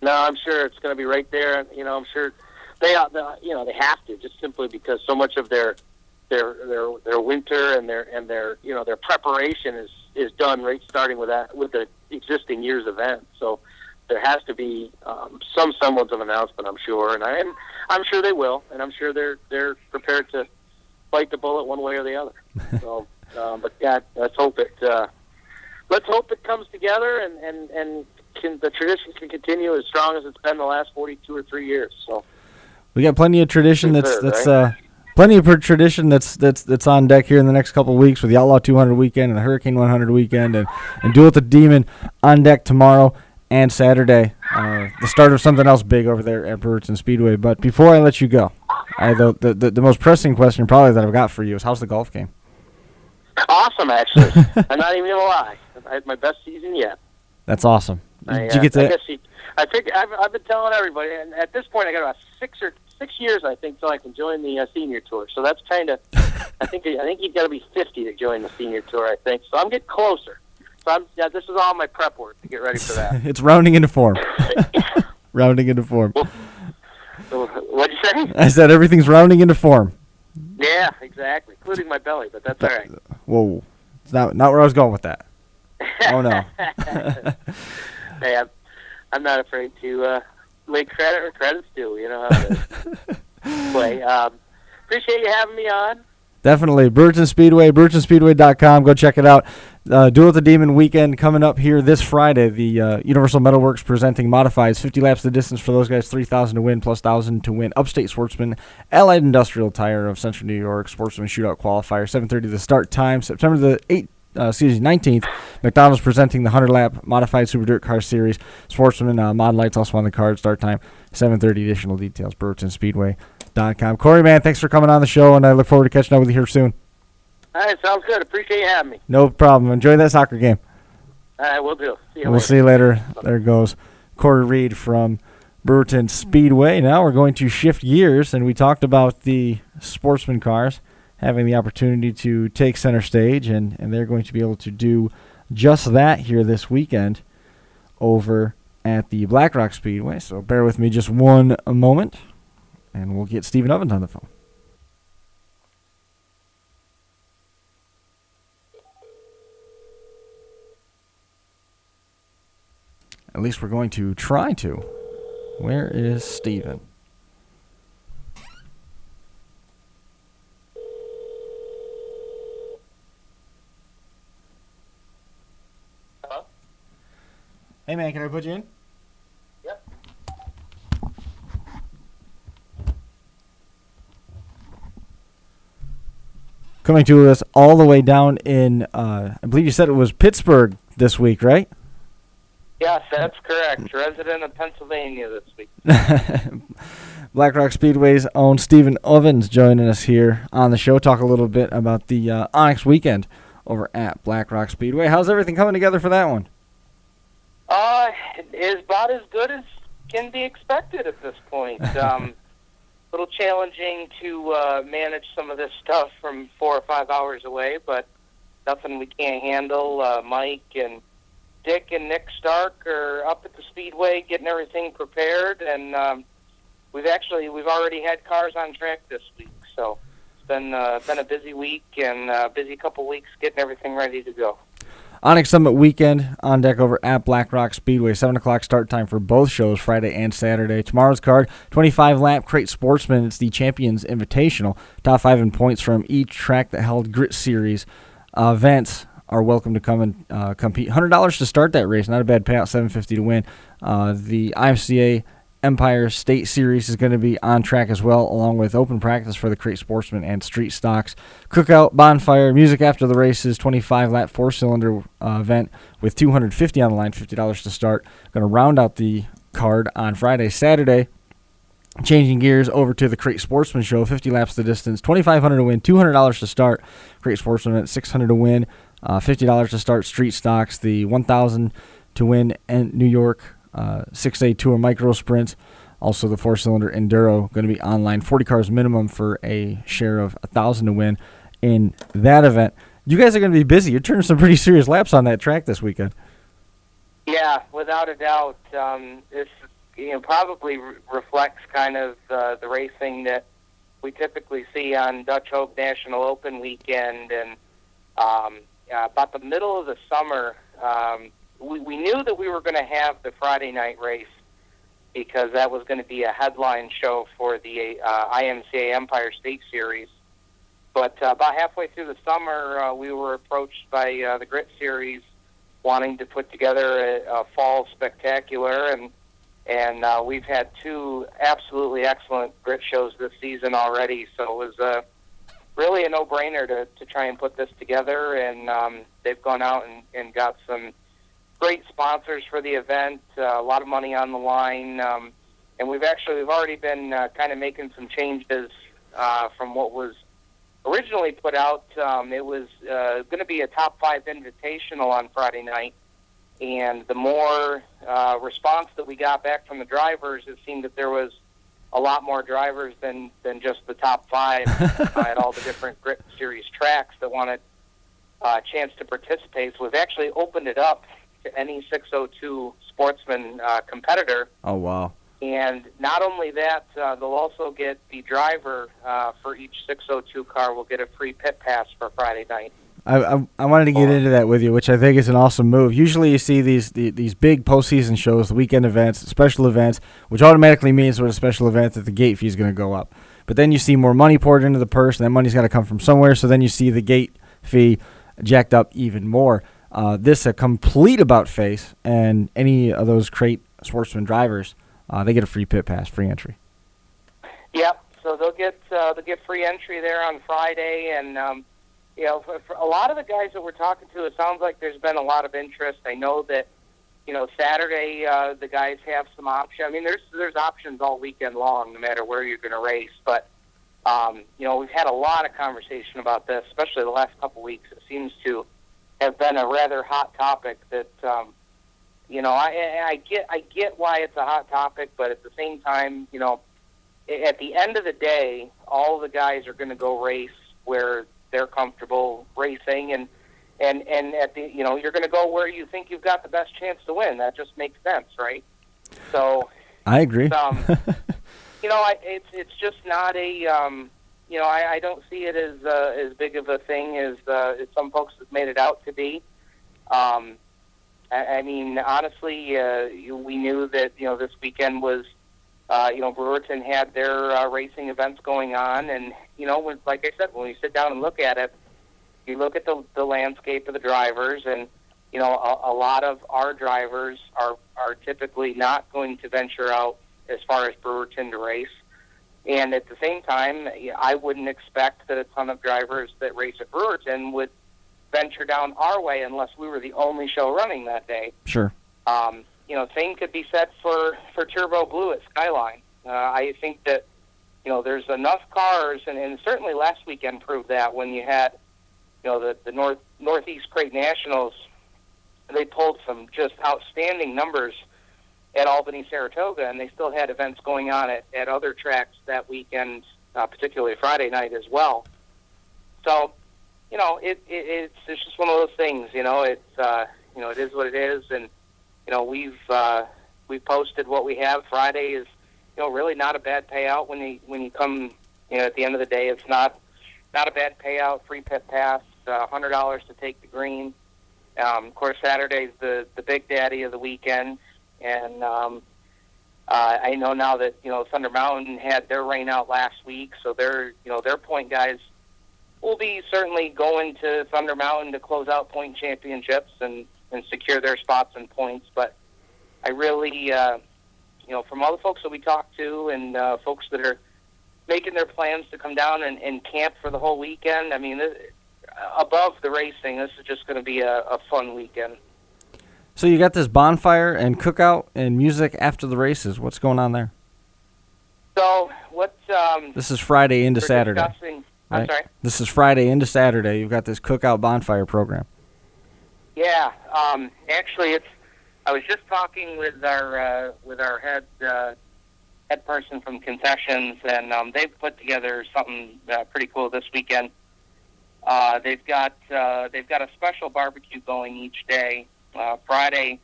No, I'm sure it's going to be right there. I'm sure they have to, just simply because so much of their winter and their preparation is done right starting with the existing year's event. So there has to be some semblance of announcement, I'm sure, and I'm sure they will, and I'm sure they're prepared to bite the bullet one way or the other. So, but God, let's hope it comes together and the tradition can continue as strong as it's been the last 42 or 3 years. So we got plenty of tradition that's on deck here in the next couple of weeks with the Outlaw 200 weekend and the Hurricane 100 weekend and Duel at the Demon on deck tomorrow and Saturday, the start of something else big over there at Brewerton Speedway. But before I let you go, the most pressing question probably that I've got for you is, how's the golf game? Awesome, actually. I'm not even gonna lie. I had my best season yet. That's awesome. Did you get that? I've been telling everybody, and at this point I got about 6 years, I think, till I can join the senior tour. So that's kind of, I think you've got to be 50 to join the senior tour, I think. So I'm getting closer. So this is all my prep work to get ready for that. It's rounding into form. Rounding into form. What'd you say? I said everything's rounding into form. Yeah, exactly, including my belly, but that's all right. Whoa, it's not where I was going with that. Oh no. Hey, I'm not afraid to lay credit where credit's due. You know how it is. Anyway, appreciate you having me on. Definitely. Brewerton Speedway, BrewertonSpeedway.com. Go check it out. Duel at the Demon weekend coming up here this Friday. The Universal Metalworks presenting modifieds, 50 laps the distance for those guys, 3,000 to win, plus 1,000 to win. Upstate Sportsman, Allied Industrial Tire of Central New York, Sportsman Shootout Qualifier, 7:30 the start time. September the 19th, McDonald's presenting the 100-lap Modified Super Dirt Car Series. Sportsman Mod Lights also on the card. Start time, 7:30. Additional details, BrewertonSpeedway.com. Cory, man, thanks for coming on the show, and I look forward to catching up with you here soon. All right, sounds good. Appreciate you having me. No problem. Enjoy that soccer game. All right, we'll do. We'll see you later. There goes Cory Reed from Brewerton Speedway. Now we're going to shift gears, and we talked about the sportsman cars having the opportunity to take center stage, and they're going to be able to do just that here this weekend over at the Black Rock Speedway. So bear with me just one moment, and we'll get Stephen Ovens on the phone. At least we're going to try to. Where is Stephen? Hello? Hey, man, can I put you in? Yep. Coming to us all the way down in, I believe you said it was Pittsburgh this week, right? Yes, that's correct. Resident of Pennsylvania this week. Black Rock Speedway's own Stephen Ovens joining us here on the show. Talk a little bit about the Onyx Weekend over at Black Rock Speedway. How's everything coming together for that one? It is about as good as can be expected at this point. A little challenging to manage some of this stuff from 4 or 5 hours away, but nothing we can't handle. Mike and Dick and Nick Stark are up at the Speedway getting everything prepared, and we've already had cars on track this week, so it's been a busy week and a busy couple weeks getting everything ready to go. Onyx Summit Weekend on deck over at Rock Speedway. 7 o'clock start time for both shows, Friday and Saturday. Tomorrow's card, 25-lap Crate Sportsman. It's the Champions Invitational. Top 5 in points from each track that held Grit Series events are welcome to come and compete. $100 to start that race. Not a bad payout, $750 to win. The IMCA Empire State Series is going to be on track as well, along with open practice for the Crate Sportsman and street stocks. Cookout, bonfire, music after the races, 25-lap four-cylinder event with $250 on the line, $50 to start. Going to round out the card on Friday. Saturday, changing gears over to the Crate Sportsman show, 50 laps the distance, $2,500 to win, $200 to start. Crate Sportsman at $600 to win, $50 to start. Street stocks, the $1,000 to win in New York 6A Tour Micro Sprints. Also the four-cylinder Enduro going to be online. 40 cars minimum for a share of $1,000 to win in that event. You guys are going to be busy. You're turning some pretty serious laps on that track this weekend. Yeah, without a doubt. This probably reflects kind of the racing that we typically see on Dutch Oak National Open weekend. And about the middle of the summer, we knew that we were going to have the Friday night race because that was going to be a headline show for the IMCA Empire State Series. But about halfway through the summer, we were approached by the Grit Series wanting to put together a fall spectacular, and we've had two absolutely excellent Grit shows this season already, so it was really a no-brainer to try and put this together, and they've gone out and got some great sponsors for the event, a lot of money on the line, and we've already been kind of making some changes from what was originally put out. It was going to be a top 5 invitational on Friday night, and the more response that we got back from the drivers, it seemed that there was a lot more drivers than just the top 5 at all the different Grit Series tracks that wanted a chance to participate. So we've actually opened it up to any 602 Sportsman competitor. Oh, wow. And not only that, they'll also get the driver for each 602 car will get a free pit pass for Friday night. I wanted to get into that with you, which I think is an awesome move. Usually you see these big postseason shows, the weekend events, special events, which automatically means with a special event that the gate fee is going to go up. But then you see more money poured into the purse, and that money's got to come from somewhere, so then you see the gate fee jacked up even more. This a complete about face, and any of those Crate Sportsman drivers, they get a free pit pass, free entry. Yep. So they'll get free entry there on Friday, and for a lot of the guys that we're talking to, it sounds like there's been a lot of interest. I know that Saturday the guys have some options. I mean, there's options all weekend long, no matter where you're going to race. But we've had a lot of conversation about this, especially the last couple weeks. It seems to have been a rather hot topic that, I get why it's a hot topic, but at the same time, at the end of the day, all the guys are going to go race where they're comfortable racing, and at the, you're going to go where you think you've got the best chance to win. That just makes sense, right? So I agree. It's just not a, I don't see it as big of a thing as some folks have made it out to be. I mean, honestly, we knew that, this weekend was, Brewerton had their racing events going on, and, like I said, when we sit down and look at it, you look at the landscape of the drivers, and, a lot of our drivers are typically not going to venture out as far as Brewerton to race. And at the same time, I wouldn't expect that a ton of drivers that race at Brewerton would venture down our way unless we were the only show running that day. Sure. Same could be said for Turbo Blue at Skyline. I think that, there's enough cars, and certainly last weekend proved that when you had, the Northeast Crate Nationals, they pulled some just outstanding numbers at Albany, Saratoga, and they still had events going on at other tracks that weekend, particularly Friday night as well. So, it's just one of those things. It is what it is, and we've posted what we have. Friday is really not a bad payout when you come. At the end of the day, it's not a bad payout. Free pit pass, $100 to take the green. Of course, Saturday's the big daddy of the weekend, and I know now that Thunder Mountain had their rain out last week, so their point guys will be certainly going to Thunder Mountain to close out point championships and secure their spots and points. But I really, from all the folks that we talked to and folks that are making their plans to come down and camp for the whole weekend, I mean, above the racing, this is just going to be a fun weekend. So you got this bonfire and cookout and music after the races. What's going on there? So this is Friday into Saturday. Right? I'm sorry? This is Friday into Saturday. You've got this cookout bonfire program. Yeah. Actually, I was just talking with our head person from concessions, and they've put together something pretty cool this weekend. They've got a special barbecue going each day. Friday,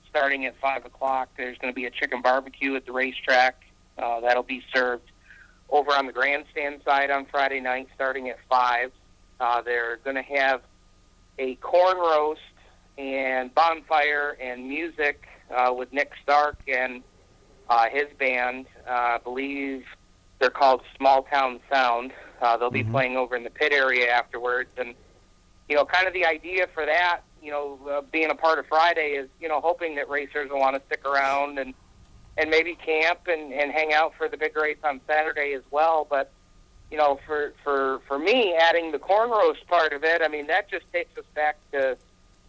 starting at 5 o'clock, there's going to be a chicken barbecue at the racetrack. That'll be served over on the grandstand side on Friday night, starting at 5. They're going to have a corn roast and bonfire and music with Nick Stark and his band. I believe they're called Small Town Sound. They'll be playing over in the pit area afterwards. And, kind of the idea for that, being a part of Friday is, hoping that racers will want to stick around and maybe camp and hang out for the big race on Saturday as well. But, for me, adding the corn roast part of it, I mean, that just takes us back to,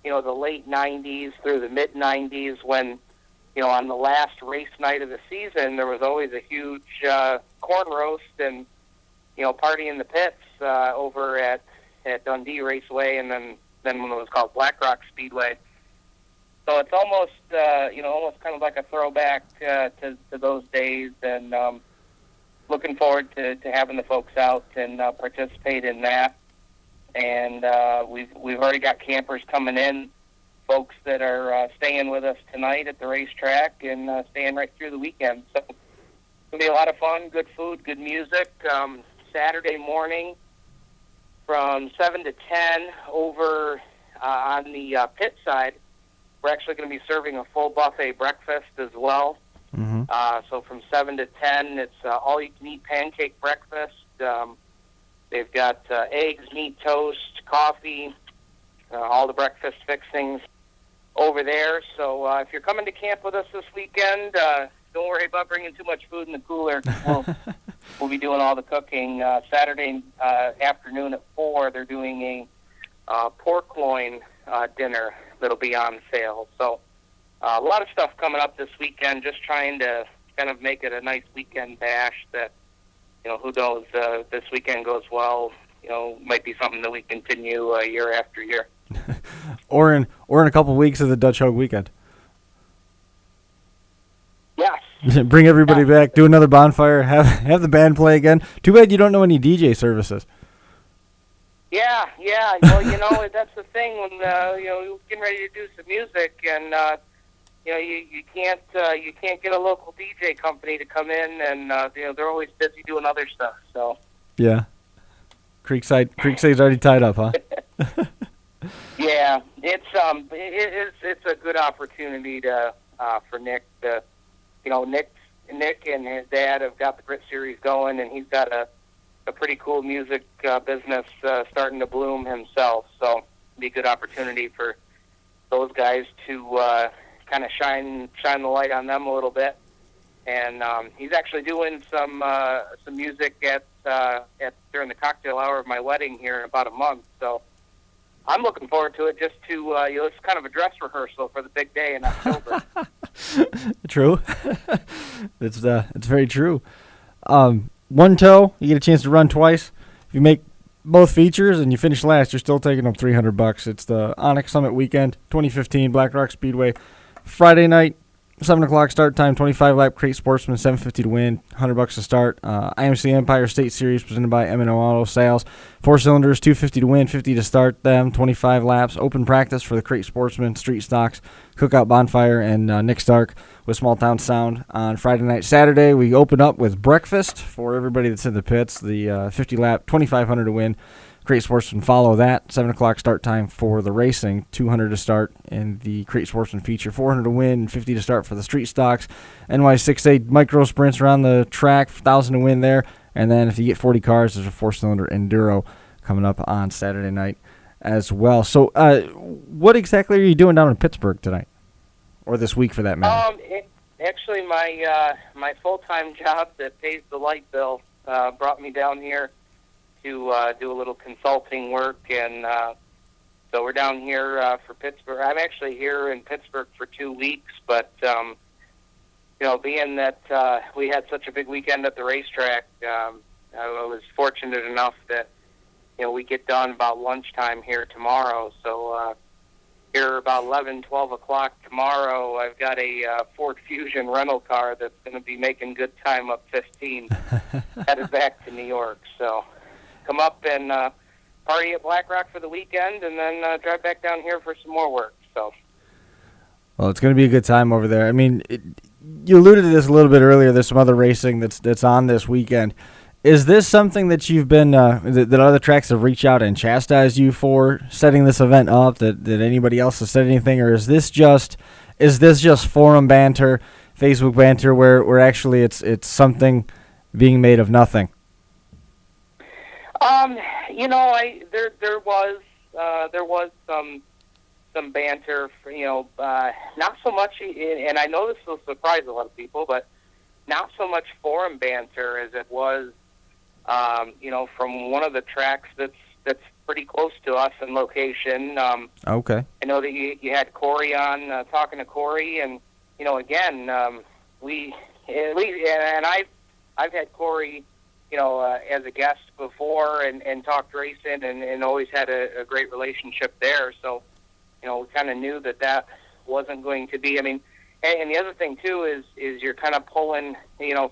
the late 90s through the mid-90s when, on the last race night of the season, there was always a huge corn roast and, party in the pits over at Dundee Raceway and then when it was called Rock Speedway. So it's almost, almost kind of like a throwback to those days, and looking forward to having the folks out and participate in that. And we've already got campers coming in, folks that are staying with us tonight at the racetrack and staying right through the weekend. So it's going to be a lot of fun, good food, good music. Saturday morning from 7 to 10 over on the pit side, we're actually going to be serving a full buffet breakfast as well. So from 7 to 10, it's all-you-can-eat pancake breakfast. They've got eggs, meat, toast, coffee, all the breakfast fixings over there. So if you're coming to camp with us this weekend, don't worry about bringing too much food in the cooler. We'll be doing all the cooking. Saturday afternoon at 4, they're doing a pork loin dinner that'll be on sale. So a lot of stuff coming up this weekend, just trying to kind of make it a nice weekend bash that, who knows, this weekend goes well, might be something that we continue year after year. or in a couple weeks of the Dutch Hogue weekend. Yes. Bring everybody back, do another bonfire, have the band play again. Too bad you don't know any DJ services. Yeah. Well, that's the thing when you're getting ready to do some music, and you can't get a local DJ company to come in, and they're always busy doing other stuff. So yeah, Creekside's already tied up, huh? Yeah, it's a good opportunity for Nick to. Nick and his dad have got the Grit Series going, and he's got a pretty cool music business starting to bloom himself. So it'll be a good opportunity for those guys to kind of shine the light on them a little bit. And he's actually doing some music at during the cocktail hour of my wedding here in about a month. So I'm looking forward to it, just to it's kind of a dress rehearsal for the big day in October. True. It's very true. One toe, you get a chance to run twice. If you make both features and you finish last, you're still taking home $300. It's the Onyx Summit Weekend 2015 Rock Speedway. Friday night, 7 o'clock start time, 25-lap Crate Sportsman, $750 to win, $100 to start. IMC Empire State Series presented by M&O Auto Sales. 4 cylinders, $250 to win, $50 to start them, 25 laps. Open practice for the Crate Sportsman, Street Stocks, Cookout Bonfire, and Nick Stark with Small Town Sound on Friday night. Saturday, we open up with breakfast for everybody that's in the pits. The 50-lap, $2,500 to win. Crate Sportsman follow that. 7 o'clock start time for the racing. 200 to start in the Crate Sportsman feature. 400 to win, 50 to start for the street stocks. NY6A micro sprints around the track, 1,000 to win there. And then if you get 40 cars, there's a 4-cylinder enduro coming up on Saturday night as well. So what exactly are you doing down in Pittsburgh tonight? Or this week, for that matter? Actually, my full-time job that pays the light bill brought me down here to do a little consulting work, and so we're down here for Pittsburgh. I'm actually here in Pittsburgh for 2 weeks, but being that we had such a big weekend at the racetrack, I was fortunate enough that we get done about lunchtime here tomorrow. So here about 11, 12 o'clock tomorrow, I've got a Ford Fusion rental car that's going to be making good time up 15, headed back to New York. So come up and party at Black Rock for the weekend, and then drive back down here for some more work. So, well, it's going to be a good time over there. I mean, you alluded to this a little bit earlier. There's some other racing that's on this weekend. Is this something that you've been that other tracks have reached out and chastised you for setting this event up? That anybody else has said anything, or is this just forum banter, Facebook banter, where actually it's something being made of nothing? There was some banter, not so much, and I know this will surprise a lot of people, but not so much forum banter as it was, from one of the tracks that's pretty close to us in location. Okay. I know that you had Cory on, talking to Cory, and again, I've had Cory, as a guest before and talked racing and always had a great relationship there. So, we kind of knew that wasn't going to be. I mean, and the other thing too is you're kind of pulling,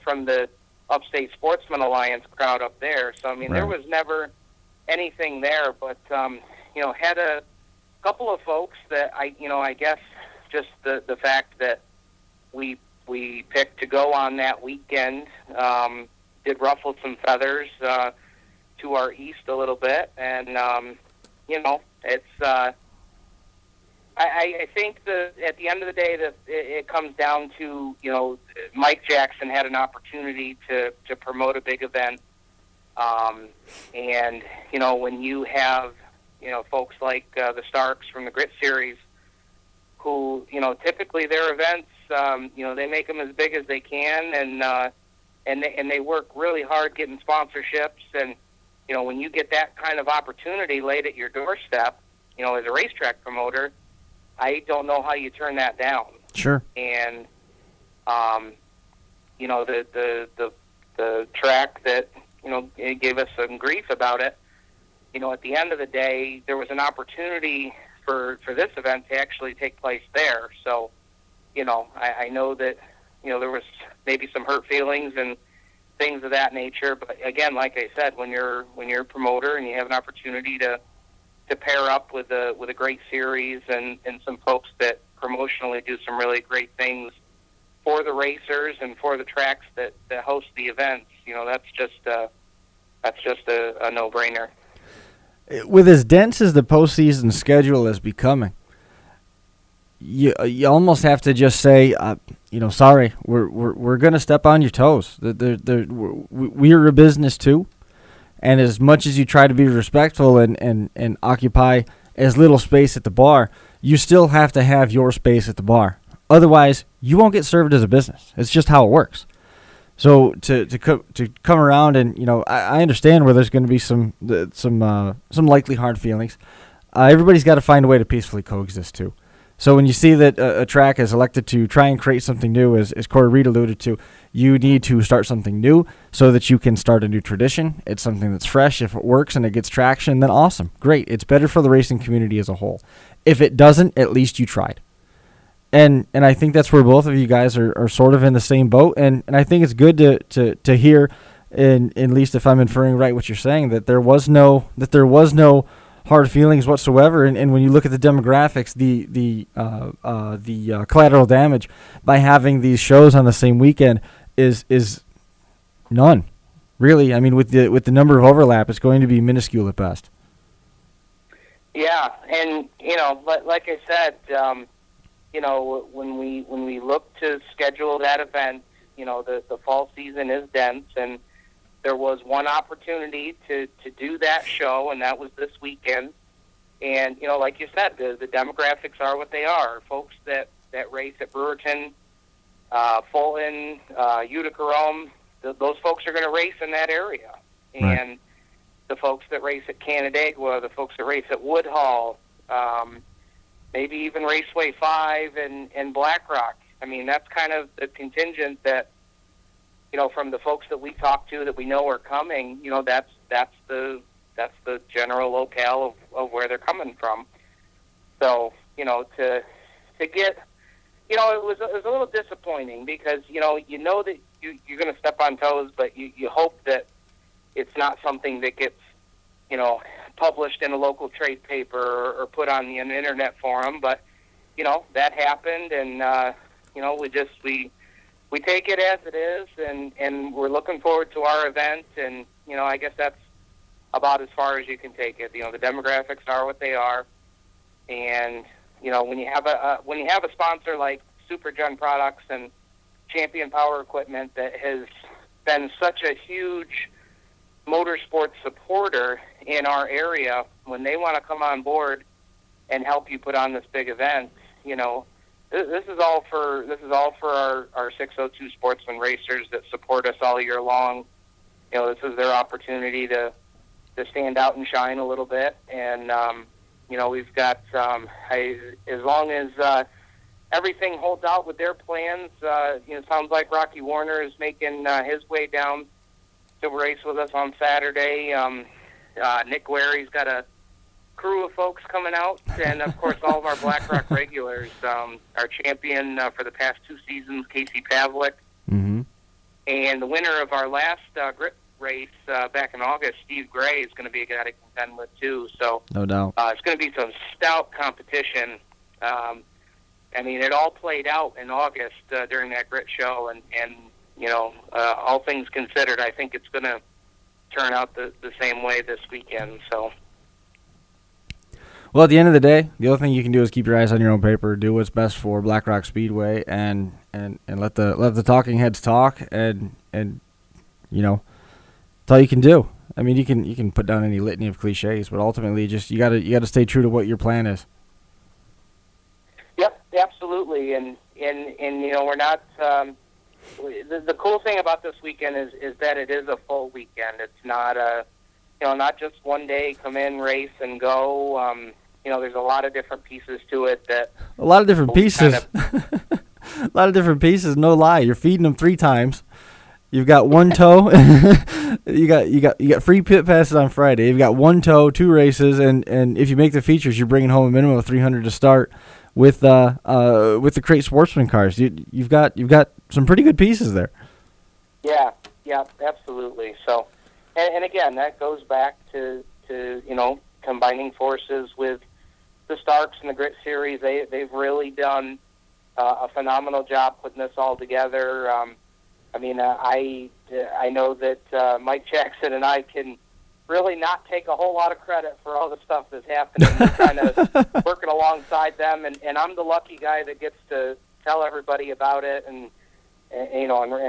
from the Upstate Sportsman Alliance crowd up there. So I mean, There was never anything there, but had a couple of folks that I guess just the fact that we picked to go on that weekend did ruffle some feathers to our east a little bit, and it's. I think that at the end of the day that it comes down to, Mike Jackson had an opportunity to promote a big event. And, when you have, folks like the Starks from the Grit Series who, typically their events, they make them as big as they can, and they work really hard getting sponsorships. And, when you get that kind of opportunity laid at your doorstep, as a racetrack promoter, I don't know how you turn that down. Sure. And, the track that, it gave us some grief about it, at the end of the day, there was an opportunity for this event to actually take place there. So, I know that, there was maybe some hurt feelings and things of that nature. But again, like I said, when you're a promoter and you have an opportunity to pair up with a great series and some folks that promotionally do some really great things for the racers and for the tracks that host the events, that's just a no-brainer. With as dense as the postseason schedule is becoming, you almost have to just say, sorry, we're going to step on your toes. We are a business too. And as much as you try to be respectful and occupy as little space at the bar, you still have to have your space at the bar. Otherwise, you won't get served as a business. It's just how it works. So to come around and, I understand where there's going to be some likely hard feelings. Everybody's got to find a way to peacefully coexist too. So when you see that a track is elected to try and create something new, as Cory Reed alluded to, you need to start something new so that you can start a new tradition. It's something that's fresh. If it works and it gets traction, then awesome. Great. It's better for the racing community as a whole. If it doesn't, at least you tried. And I think that's where both of you guys are sort of in the same boat. And I think it's good to hear, at least if I'm inferring right what you're saying, that there was no hard feelings whatsoever. And when you look at the demographics, the collateral damage by having these shows on the same weekend is none, really. I mean, with the number of overlap, it's going to be minuscule at best. Yeah, and like I said, when we look to schedule that event, the fall season is dense, and there was one opportunity to do that show, and that was this weekend. And like you said, the demographics are what they are. Folks that race at Brewerton, Fulton, Utica, Rome, those folks are going to race in that area, Right. and the folks that race at Canandaigua, the folks that race at Woodhull, maybe even Raceway 5 and Black Rock. I mean, that's kind of the contingent that, from the folks that we talk to that we know are coming, that's the general locale of where they're coming from. So, to get, it was a little disappointing because, you know that you're going to step on toes, but you hope that it's not something that gets, published in a local trade paper or put on an internet forum. But, that happened, and, we take it as it is, and we're looking forward to our event, and, I guess that's about as far as you can take it. The demographics are what they are, and, when you have a sponsor like Supergen Products and Champion Power Equipment that has been such a huge motorsports supporter in our area, when they want to come on board and help you put on this big event, this is all for our 602 sportsman racers that support us all year long. This is their opportunity to stand out and shine a little bit, and we've got as long as everything holds out with their plans. It sounds like Rocky Warner is making his way down to race with us on Saturday. Nick Ware's got a crew of folks coming out, and of course all of our Black Rock regulars. Our champion for the past 2 seasons, Casey Pavlik, Mm-hmm. and the winner of our last grit race back in August, Steve Gray, is going to be a guy to contend with too. So No doubt. it's going to be some stout competition. It all played out in August during that grit show, and all things considered, I think it's going to turn out the same way this weekend. So. Well, at the end of the day, the only thing you can do is keep your eyes on your own paper, do what's best for Black Rock Speedway, and let the talking heads talk, and that's all you can do. I mean, you can put down any litany of cliches, but ultimately, just you gotta stay true to what your plan is. Yep, absolutely, and we're not. The cool thing about this weekend is that it is a full weekend. It's not not just one day, come in, race, and go. There's a lot of different pieces to it. A lot of different pieces. A lot of different pieces. No lie, you're feeding them 3 times. You've got one tow. you got free pit passes on Friday. You've got 1 tow, 2 races, and if you make the features, you're bringing home a minimum of 300 to start with the Crate Sportsman cars. You've got some pretty good pieces there. Yeah, absolutely. So, and again, that goes back to combining forces with the Starks and the Grit Series. They've really done a phenomenal job putting this all together. I know that Mike Jackson and I can really not take a whole lot of credit for all the stuff that's happening. We're kind of working alongside them, and I'm the lucky guy that gets to tell everybody about it and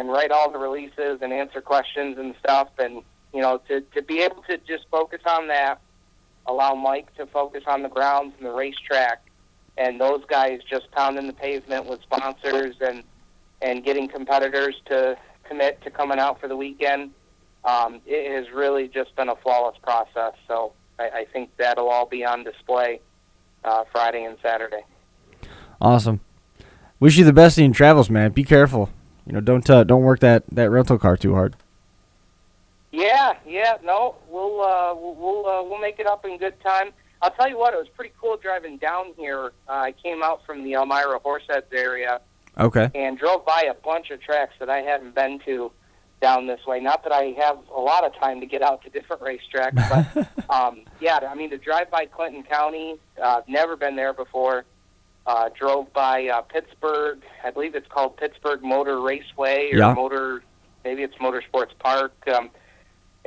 write all the releases and answer questions and stuff. And to be able to just focus on that, allow Mike to focus on the grounds and the racetrack, and those guys just pounding the pavement with sponsors and getting competitors to commit to coming out for the weekend. It has really just been a flawless process. So I think that'll all be on display Friday and Saturday. Awesome. Wish you the best in your travels, man. Be careful. Don't work that rental car too hard. Yeah. No, we'll make it up in good time. I'll tell you what, it was pretty cool driving down here. I came out from the Elmira Horseheads area. Okay. And drove by a bunch of tracks that I hadn't been to down this way. Not that I have a lot of time to get out to different racetracks, but to drive by Clinton County, never been there before. Drove by Pittsburgh. I believe it's called Pittsburgh Motor Raceway or maybe it's Motorsports Park.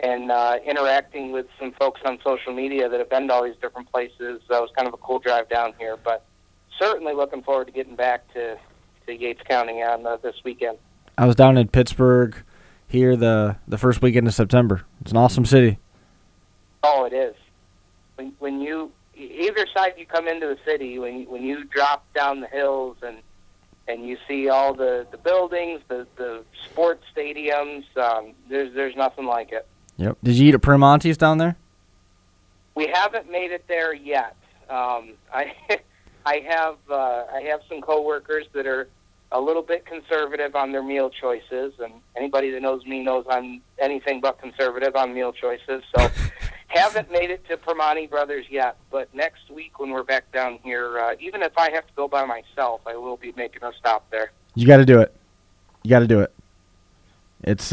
and interacting with some folks on social media that have been to all these different places. That was kind of a cool drive down here, but certainly looking forward to getting back to Yates County on this weekend. I was down in Pittsburgh here the first weekend of September. It's an awesome city. Oh, it is. When you either side you come into the city, when you drop down the hills and you see all the buildings, the sports stadiums, there's nothing like it. Yep. Did you eat at Primonti's down there? We haven't made it there yet. I have some coworkers that are a little bit conservative on their meal choices, and anybody that knows me knows I'm anything but conservative on meal choices. So haven't made it to Primonti Brothers yet, but next week when we're back down here, even if I have to go by myself, I will be making a stop there. You got to do it. You got to do it. It's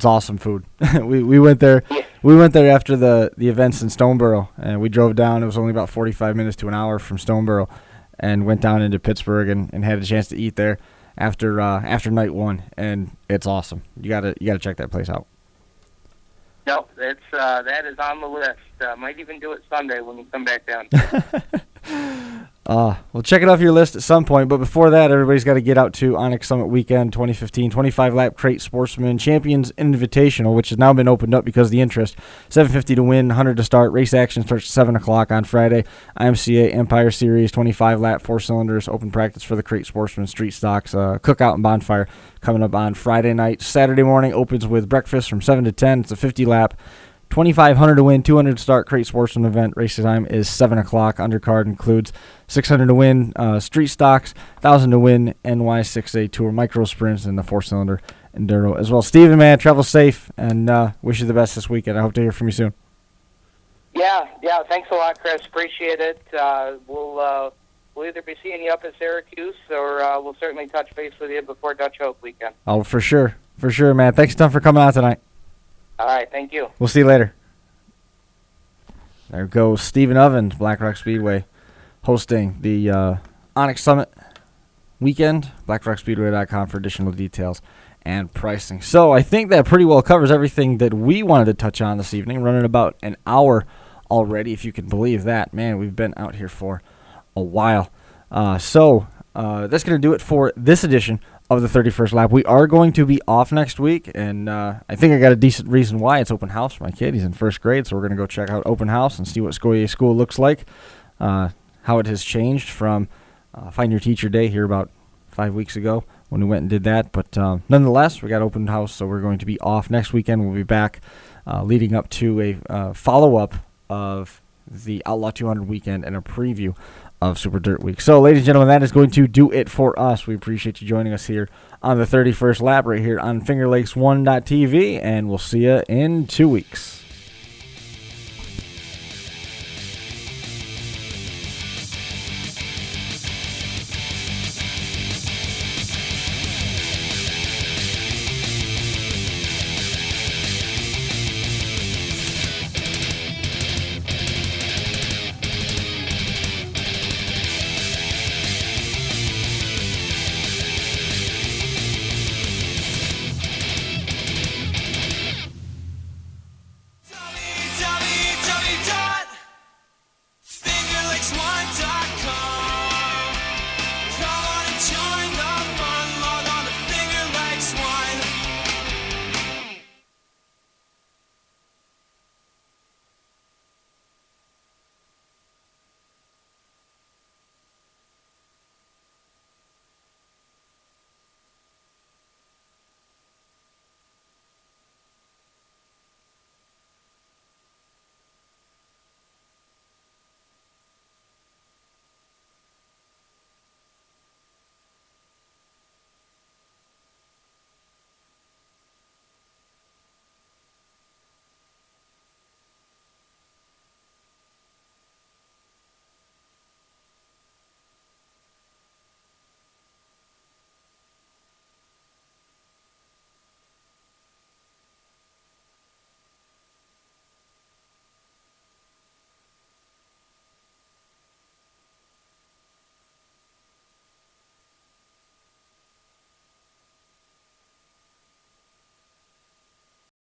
awesome food. we went there. Yeah. We went there after the events in Stoneboro, and we drove down. It was only about 45 minutes to an hour from Stoneboro, and went down into Pittsburgh and had a chance to eat there after night one, and it's awesome. You gotta check that place out. No, that is on the list. Might even do it Sunday when we come back down. Well, check it off your list at some point. But before that, everybody's got to get out to Onyx Summit Weekend 2015, 25-lap Crate Sportsman Champions Invitational, which has now been opened up because of the interest. $750 to win, $100 to start. Race action starts at 7 o'clock on Friday. IMCA Empire Series, 25-lap, 4 cylinders, open practice for the Crate Sportsman Street Stocks, cookout and bonfire coming up on Friday night. Saturday morning opens with breakfast from 7 to 10. It's a 50-lap. $2,500 to win, $200 to start. Crate Sportsman event. Race time is 7 o'clock. Undercard includes $600 to win street stocks, $1,000 to win NY6A Tour micro sprints, and the 4-cylinder enduro as well. Steven, man, travel safe, and wish you the best this weekend. I hope to hear from you soon. Yeah. Thanks a lot, Chris. Appreciate it. We'll either be seeing you up at Syracuse, or we'll certainly touch base with you before Dutch Oak weekend. Oh, for sure, man. Thanks a ton for coming out tonight. All right, thank you. We'll see you later. There goes Stephen Ovens, Black Rock Speedway, hosting the Onyx Summit Weekend. BlackRockSpeedway.com for additional details and pricing. So I think that pretty well covers everything that we wanted to touch on this evening. Running about an hour already, if you can believe that. Man, we've been out here for a while. So that's going to do it for this edition of the 31st lap. We are going to be off next week, and I think I got a decent reason why. It's open house for my kid. He's in first grade, so we're going to go check out open house and see what Scotia School looks like, how it has changed from Find Your Teacher Day here about 5 weeks ago when we went and did that. But nonetheless, we got open house, so we're going to be off next weekend. We'll be back leading up to a follow-up of the Outlaw 200 weekend and a preview of Super Dirt Week. So, ladies and gentlemen, that is going to do it for us. We appreciate you joining us here on the 31st lap right here on FingerLakes1.tv, and we'll see you in 2 weeks.